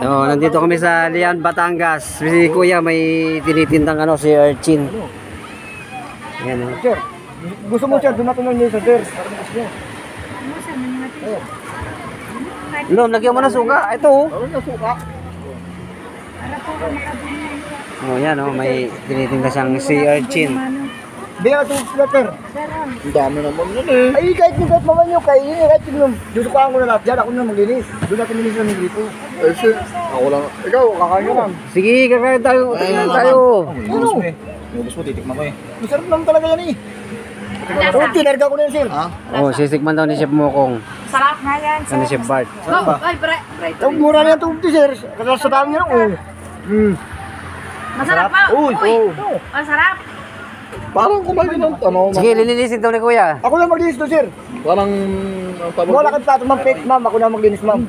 Oh, nandito kami sa Lian, Batangas. Si Kuya may tinitindang ano, si Urchin. Ayan, oh. Sir, gusto mo sir, doon natin yung sa sir. Lon, lagyan mo na suka. Ito, oh. Oh, yan, oh. May tinitinda siyang si Urchin. Hindi ka itong sweater. Ang dami naman yun eh. Ay, kahit yung kahit maman nyo, kahit yung susukaan ko na lahat dyan, ako na maglinis. Doon natin linis ng gripo. Eh, sir, ako lang. Ikaw, kakain ka lang. Sige, kakain tayo. Tingnan tayo. Ano? Nubos mo, titikman ko eh. Masarap naman talaga yan eh. Oo, tinarga ko na yan, sir. Oh, sisikman daw ni Chef Mokong. Sarap nga yan. Ni Chef Bart. Ay, bright. Ang mura na yan ito, sir. Kasi sa dami niya, oh. Masarap pa. Uy, Masarap. parang kumain ng ano. Sige, lilinisin daw ni Kuya. Ako na maglinis to, sir. Parang Wala kang plato, ma'am. Fake, ma'am. Ako na maglinis, ma'am.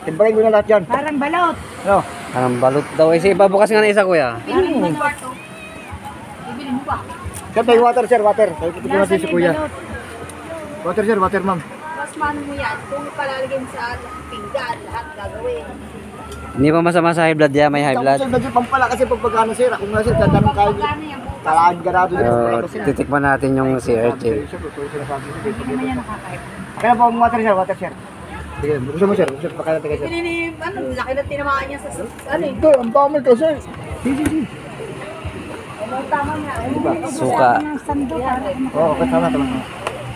Timbagin ko na lahat yan. Parang balot. Ano? Parang balot daw. Eh, sige, pabukas nga na isa, Kuya. Bibili mo kwarto. Bibili mo pa. Sir, tayo water, sir. Water. Tayo ko natin si Kuya. Water, sir. Water, ma'am. Mas mano mo yan. Kung palalagyan sa pinggan, lahat gagawin. Hindi pa masama sa high blood yan. May high blood. Sir, medyo pampala kasi pagpagano, sir. Ako nga, sir. Tatanong kayo. Pagkano yan bukas. Talaan ka na doon. Titikman natin yung si Urchin. Hindi naman yan nakakain. Kaya po, water, sir. Water, sir. Sige, gusto mo, sir. Gusto mo pagkain natin, sir. Bibili ni, laki na tinamaan niya sa, ano eh. Ito, ang dami kasi. Tama nga. Suka. Oo, okay, tama, tama.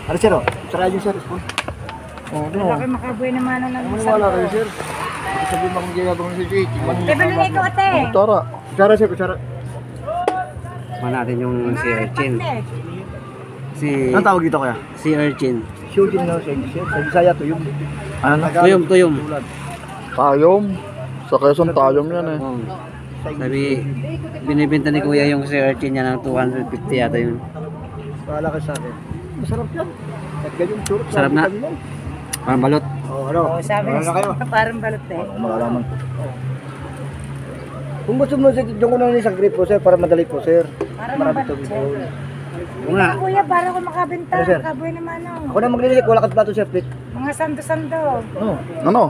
Ano, sir, oh? Saraya yung sir. Oo, ito. Laki makabuhay naman ng Wala kayo, sir. Sabi mo kung ginagawa si Jake. Bibili na ikaw, ate. Tara. Tara, sir. Tara. Tikman natin yung si Urchin. Si... Anong tawag dito kaya? Si Urchin. Shooting na sa English, sir. Sa Bisaya, tuyong. Ano? Tuyom, tuyom. tayom. Sa Quezon, tayom yan eh. Oh. Sabi, binibenta ni Kuya yung si Urchin niya ng 250 yata yun. Wala ka sa akin. Masarap yan. At ganyan, surot. Sarap na. Parang balot. Oo, ano? Sabi Wala na kayo. parang balot eh. Malalaman. Kung gusto mo, sir, diyan ko na isang grip po, sir, para madali po, sir. Parang Marami balot, tubig sir. po. Oo nga. Kuya, para ko makabenta. Ano, sir? Kabuhay naman oh. Ako na maglilik, wala ka plato, sir, please. Mga sando-sando. Ano? Ano?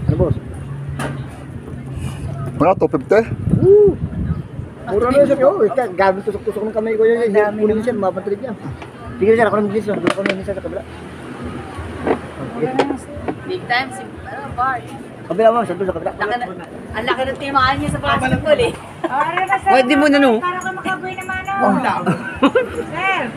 Ano, boss? Mga 250? Mura na yun, sir. Oo, gamit tusok-tusok ng kamay ko yun. Kunin niyo, sir, mapantalik yan. Sige, sir, ako na maglilis, sir. Ako na maglilis, sir, sa kabila. Big time si Bart. Kabila, ma'am, sir, doon sa kabila. Ang laki ng timaan niya sa basketball eh. Pwede mo na no. Para ka makabuhay naman oh. Sir,